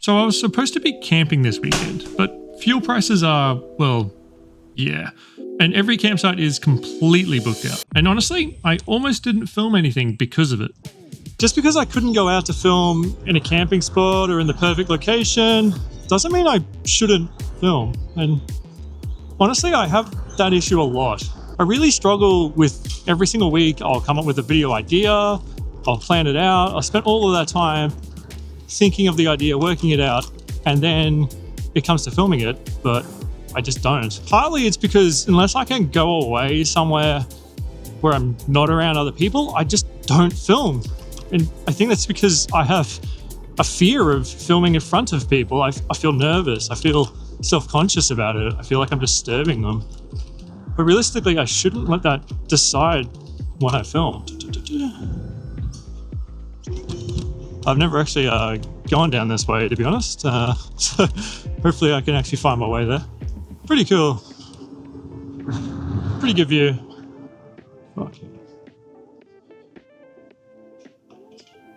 So I was supposed to be camping this weekend, but fuel prices are, well, yeah. And every campsite is completely booked out. And honestly, I almost didn't film anything because of it. Just because I couldn't go out to film in a camping spot or in the perfect location doesn't mean I shouldn't film. And honestly, I have that issue a lot. I really struggle with every single week. I'll come up with a video idea, I'll plan it out, I'll spend all of that time thinking of the idea, working it out, and then it comes to filming it, but I just don't. Partly it's because unless I can go away somewhere where I'm not around other people, I just don't film. And I think that's because I have a fear of filming in front of people. I feel nervous, I feel self-conscious about it, I feel like I'm disturbing them. But realistically, I shouldn't let that decide when I film. I've never actually gone down this way, to be honest, so hopefully I can actually find my way there. Pretty cool. Pretty good view. Okay.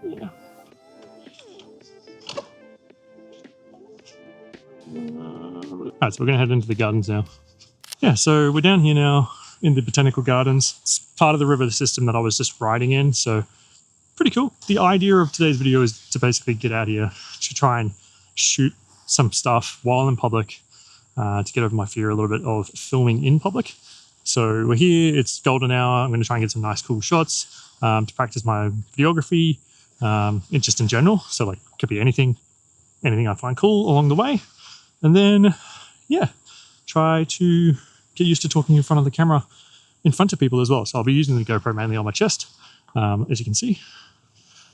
Yeah. Alright, so we're going to head into the gardens now. Yeah, so we're down here now in the botanical gardens. It's part of the river system that I was just riding in, so pretty cool. The idea of today's video is to basically get out here to try and shoot some stuff while in public, to get over my fear a little bit of filming in public. So we're here, it's golden hour. I'm going to try and get some nice cool shots to practice my videography, just in general. So like, could be anything I find cool along the way. And then, yeah, try to get used to talking in front of the camera in front of people as well. So I'll be using the GoPro mainly on my chest, as you can see,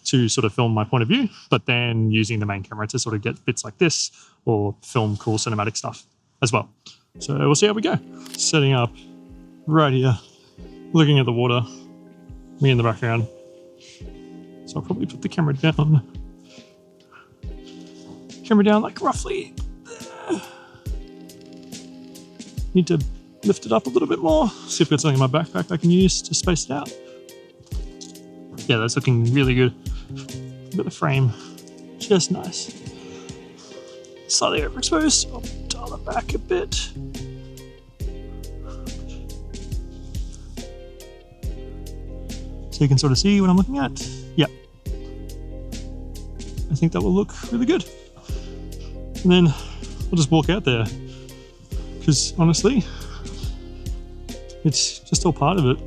to sort of film my point of view, but then using the main camera to sort of get bits like this or film cool cinematic stuff as well. So we'll see how we go. Setting up right here, looking at the water, me in the background. So I'll probably put the camera down. Camera down like roughly there. Need to lift it up a little bit more. See if I've got something in my backpack I can use to space it out. Yeah, that's looking really good. Look at the frame, just nice. Slightly overexposed, I'll dial it back a bit. So you can sort of see what I'm looking at. Yeah. I think that will look really good. And then we'll just walk out there, because honestly, it's just all part of it.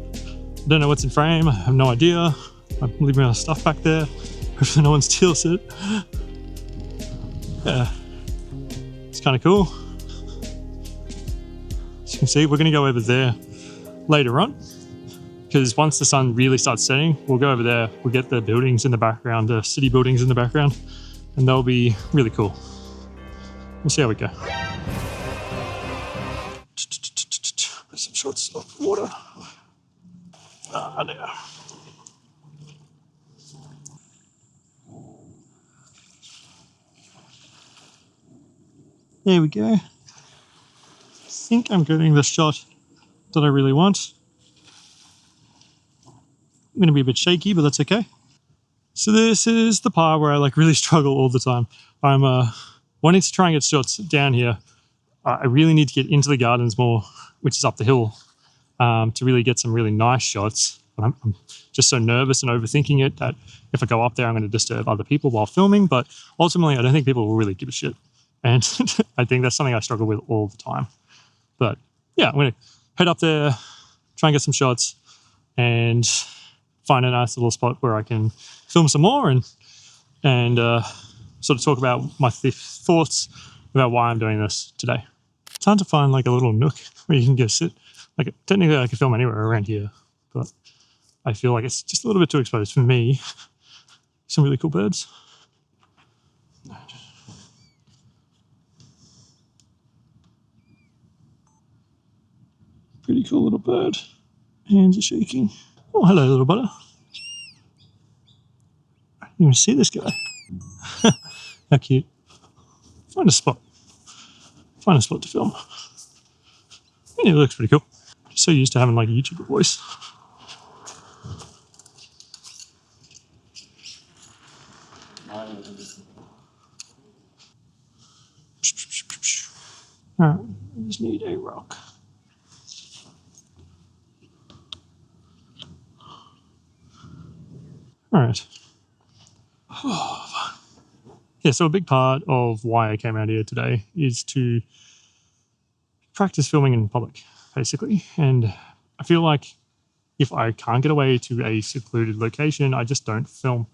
I don't know what's in frame, I have no idea. I'm leaving my stuff back there. Hopefully no one steals it. Yeah, it's kind of cool. As you can see, we're going to go over there later on, because once the sun really starts setting, we'll go over there. We'll get the buildings in the background, the city buildings in the background, and they'll be really cool. We'll see how we go. Some shots of water. There. There we go. I think I'm getting the shot that I really want. I'm going to be a bit shaky, but that's okay. So this is the part where I like really struggle all the time. I'm wanting to try and get shots down here. I really need to get into the gardens more, which is up the hill, to really get some really nice shots. But I'm just so nervous and overthinking it that if I go up there, I'm going to disturb other people while filming. But ultimately, I don't think people will really give a shit. And I think that's something I struggle with all the time. But yeah, I'm going to head up there, try and get some shots, and find a nice little spot where I can film some more and sort of talk about my thoughts about why I'm doing this today. It's hard to find like a little nook where you can go sit. Like technically I could film anywhere around here, but I feel like it's just a little bit too exposed for me. Some really cool birds. Pretty cool little bird. Hands are shaking. Oh, hello, little butter. I didn't even see this guy. How cute. Find a spot. Find a spot to film. Yeah, it looks pretty cool. Just so used to having like a YouTuber voice. Alright, I just need a rock. Alright. Yeah, so a big part of why I came out here today is to practice filming in public, basically. And I feel like if I can't get away to a secluded location, I just don't film.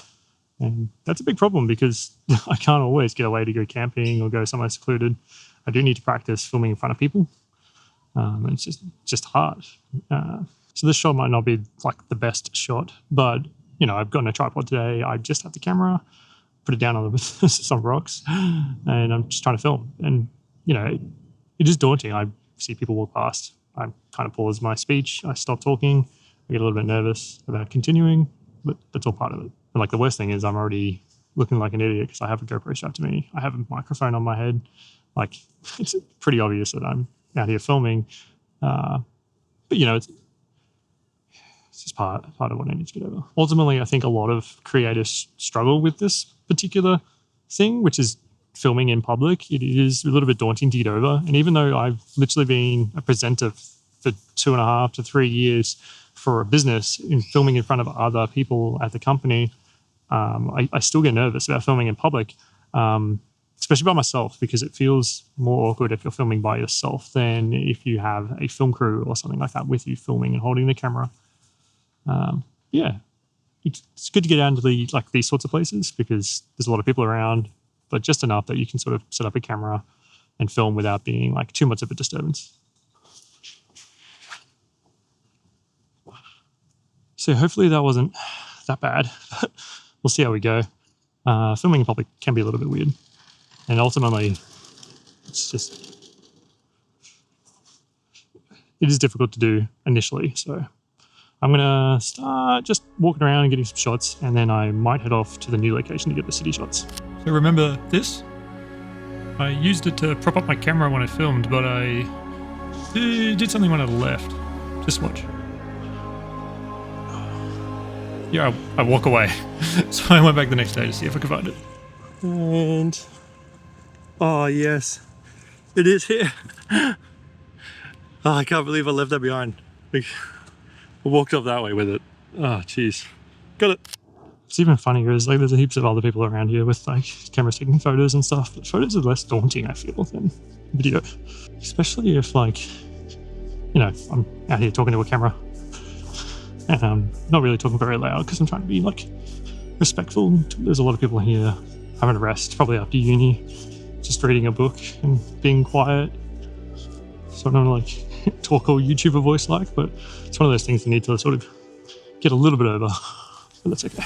And that's a big problem because I can't always get away to go camping or go somewhere secluded. I do need to practice filming in front of people. It's just hard. So this shot might not be like the best shot, but I've gotten a tripod today. I just have the camera, put it down on some rocks, and I'm just trying to film. And it is daunting. I see people walk past. I kind of pause my speech. I stop talking. I get a little bit nervous about continuing, but that's all part of it. And like the worst thing is I'm already looking like an idiot because I have a GoPro strapped to me. I have a microphone on my head. Like it's pretty obvious that I'm out here filming. But it's just part of what I need to get over. Ultimately, I think a lot of creators struggle with this particular thing, which is filming in public. It is a little bit daunting to get over. And even though I've literally been a presenter for 2.5 to 3 years for a business in filming in front of other people at the company, I still get nervous about filming in public, especially by myself, because it feels more awkward if you're filming by yourself than if you have a film crew or something like that with you filming and holding the camera. It's good to get down to these sorts of places because there's a lot of people around, but just enough that you can sort of set up a camera and film without being like too much of a disturbance. So hopefully that wasn't that bad, but we'll see how we go. Filming in public can be a little bit weird, and ultimately it is difficult to do initially. So I'm going to start just walking around and getting some shots, and then I might head off to the new location to get the city shots. So remember this? I used it to prop up my camera when I filmed, but I did something when I left. Just watch. Yeah, I walk away. So I went back the next day to see if I could find it. And oh yes, it is here. Oh, I can't believe I left that behind. I walked up that way with it. Oh, jeez. Got it. It's even funnier is there's heaps of other people around here with cameras taking photos and stuff. But photos are less daunting, I feel, than video. Especially if I'm out here talking to a camera. And I'm not really talking very loud because I'm trying to be respectful. There's a lot of people here having a rest, probably after uni, just reading a book and being quiet. So I don't talk all YouTuber voice but it's one of those things you need to sort of get a little bit over, but that's okay.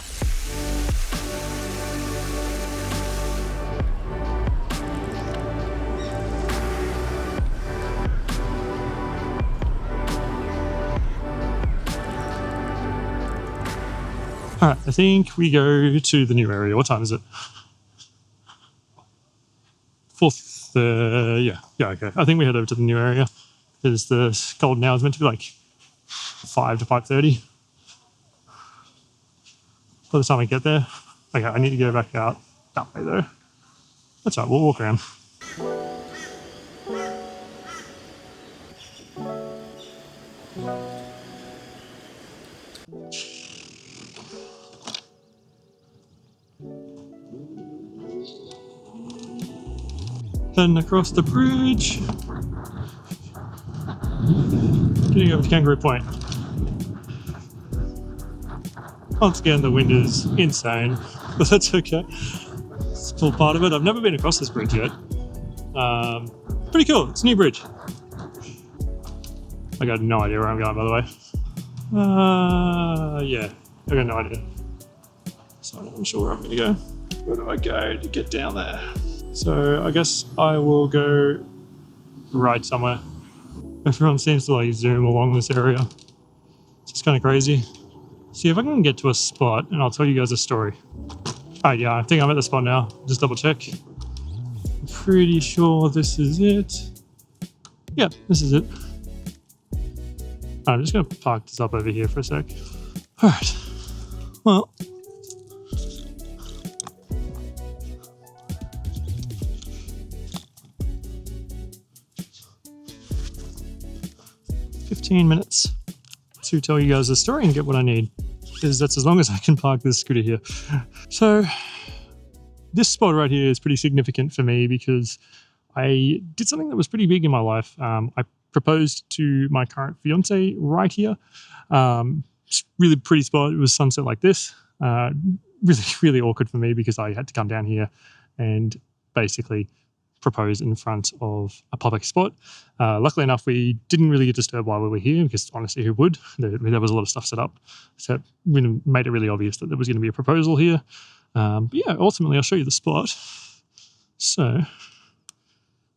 All right, I think we go to the new area. What time is it? 4:30. Yeah, okay. I think we head over to the new area because the golden hour is meant to be 5 to 5:30. By the time I get there, okay, I need to go back out that way though. That's all right, we'll walk around. Heading across the bridge. Getting over to Kangaroo Point. Once again, the wind is insane, but that's okay. It's still part of it. I've never been across this bridge yet. Pretty cool. It's a new bridge. I got no idea where I'm going, by the way. Yeah, I got no idea. So I'm not sure where I'm going to go. Where do I go to get down there? So I guess I will go right somewhere. Everyone seems to zoom along this area. It's just kind of crazy. See if I can get to a spot and I'll tell you guys a story. Alright, yeah, I think I'm at the spot now. Just double check. I'm pretty sure this is it. Yeah, this is it. I'm just going to park this up over here for a sec. Alright. Well. 15 minutes to tell you guys the story and get what I need, because that's as long as I can park this scooter here. So this spot right here is pretty significant for me because I did something that was pretty big in my life. I proposed to my current fiance right here. It's really pretty spot. It was sunset like this. Really, really awkward for me because I had to come down here and basically propose in front of a public spot. Luckily enough, we didn't really get disturbed while we were here because honestly, who would? There was a lot of stuff set up. So it made it really obvious that there was going to be a proposal here. But yeah, ultimately, I'll show you the spot. So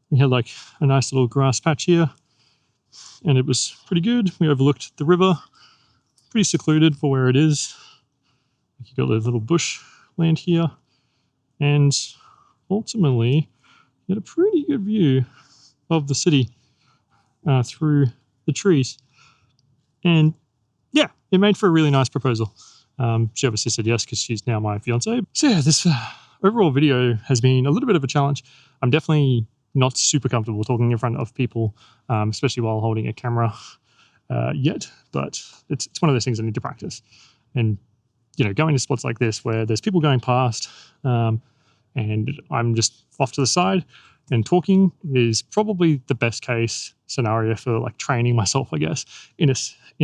we had like a nice little grass patch here and it was pretty good. We overlooked the river, pretty secluded for where it is. You got the little bush land here and ultimately you get a pretty good view of the city through the trees. And yeah, it made for a really nice proposal. She obviously said yes because she's now my fiance. So yeah, this overall video has been a little bit of a challenge. I'm definitely not super comfortable talking in front of people, especially while holding a camera yet, but it's one of those things I need to practice. And, you know, going to spots like this where there's people going past and I'm just off to the side and talking is probably the best case scenario for like training myself, I guess, in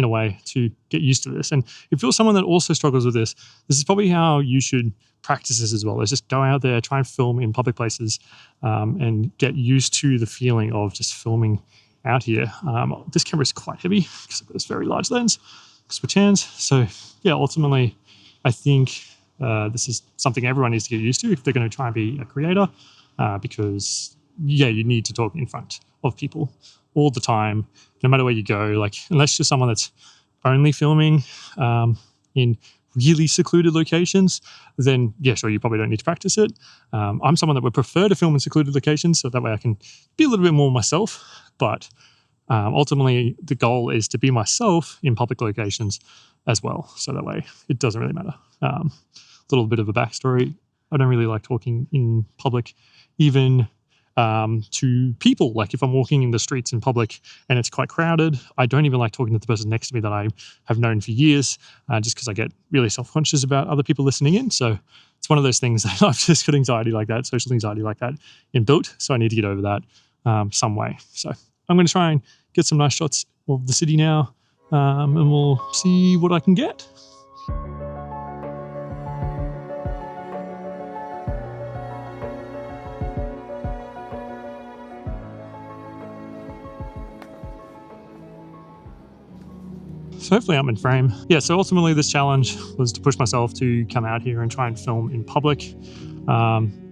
a way to get used to this. And if you're someone that also struggles with this is probably how you should practice this as well. Is just go out there, try and film in public places and get used to the feeling of just filming out here. This camera is quite heavy because I've got this very large lens, switch hands. So yeah, ultimately, I think this is something everyone needs to get used to if they're going to try and be a creator because yeah, you need to talk in front of people all the time, no matter where you go. Like unless you're someone that's only filming in really secluded locations, then yeah, sure, you probably don't need to practice it. I'm someone that would prefer to film in secluded locations so that way I can be a little bit more myself. But ultimately, the goal is to be myself in public locations as well. So that way it doesn't really matter. A little bit of a backstory. I don't really like talking in public, even to people. Like if I'm walking in the streets in public and it's quite crowded, I don't even like talking to the person next to me that I have known for years, just because I get really self-conscious about other people listening in. So it's one of those things that I've just got anxiety like that, social anxiety like that inbuilt. So I need to get over that some way. So I'm going to try and get some nice shots of the city now, and we'll see what I can get. So hopefully I'm in frame. Yeah, so ultimately this challenge was to push myself to come out here and try and film in public.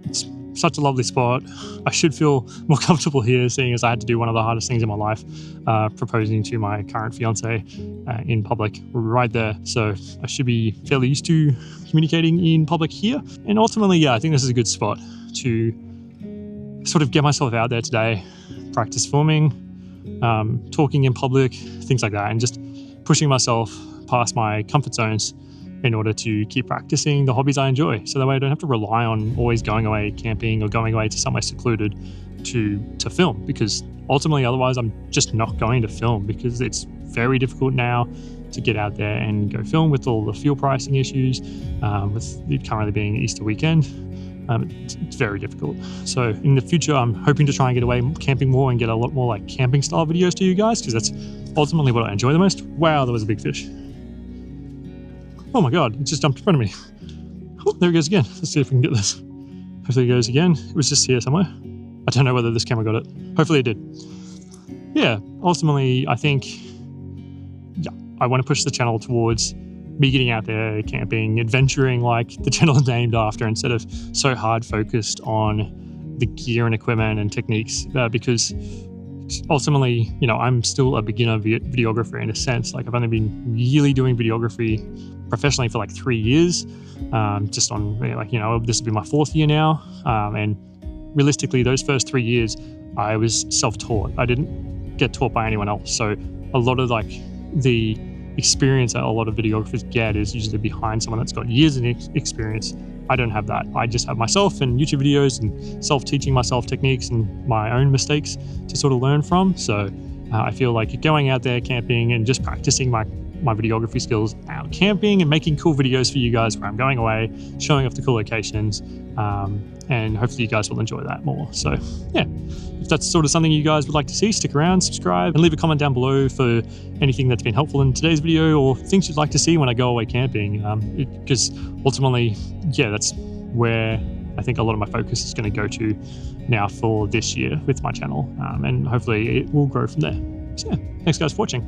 It's such a lovely spot. I should feel more comfortable here, seeing as I had to do one of the hardest things in my life, proposing to my current fiance in public right there. So I should be fairly used to communicating in public here. And ultimately, yeah, I think this is a good spot to sort of get myself out there today, practice filming, talking in public, things like that, and just pushing myself past my comfort zones in order to keep practicing the hobbies I enjoy. So that way I don't have to rely on always going away camping or going away to somewhere secluded to film, because ultimately otherwise I'm just not going to film, because it's very difficult now to get out there and go film with all the fuel pricing issues, with it currently being Easter weekend. It's very difficult. So in the future, I'm hoping to try and get away camping more and get a lot more like camping style videos to you guys, because that's ultimately what I enjoy the most. Wow, there was a big fish. Oh my God, it just jumped in front of me. Oh, there it goes again. Let's see if we can get this. Hopefully it goes again. It was just here somewhere. I don't know whether this camera got it. Hopefully it did. Yeah, ultimately, I think, yeah, I want to push the channel towards me getting out there, camping, adventuring like the channel is named after, instead of so hard focused on the gear and equipment and techniques, because ultimately, you know, I'm still a beginner videographer in a sense. Like I've only been really doing videography professionally for like 3 years, just on like, you know, this will be my 4th year now. And realistically, those first 3 years, I was self-taught. I didn't get taught by anyone else. So a lot of like the experience that a lot of videographers get is usually behind someone that's got years of experience. I don't have that. I just have myself and YouTube videos and self-teaching myself techniques and my own mistakes to sort of learn from. So I feel like going out there camping and just practicing my videography skills out camping and making cool videos for you guys where I'm going away, showing off the cool locations, and hopefully you guys will enjoy that more. So yeah, if that's sort of something you guys would like to see, stick around, subscribe, and leave a comment down below for anything that's been helpful in today's video or things you'd like to see when I go away camping, because ultimately, yeah, that's where I think a lot of my focus is going to go to now for this year with my channel, and hopefully it will grow from there. So yeah, thanks guys for watching.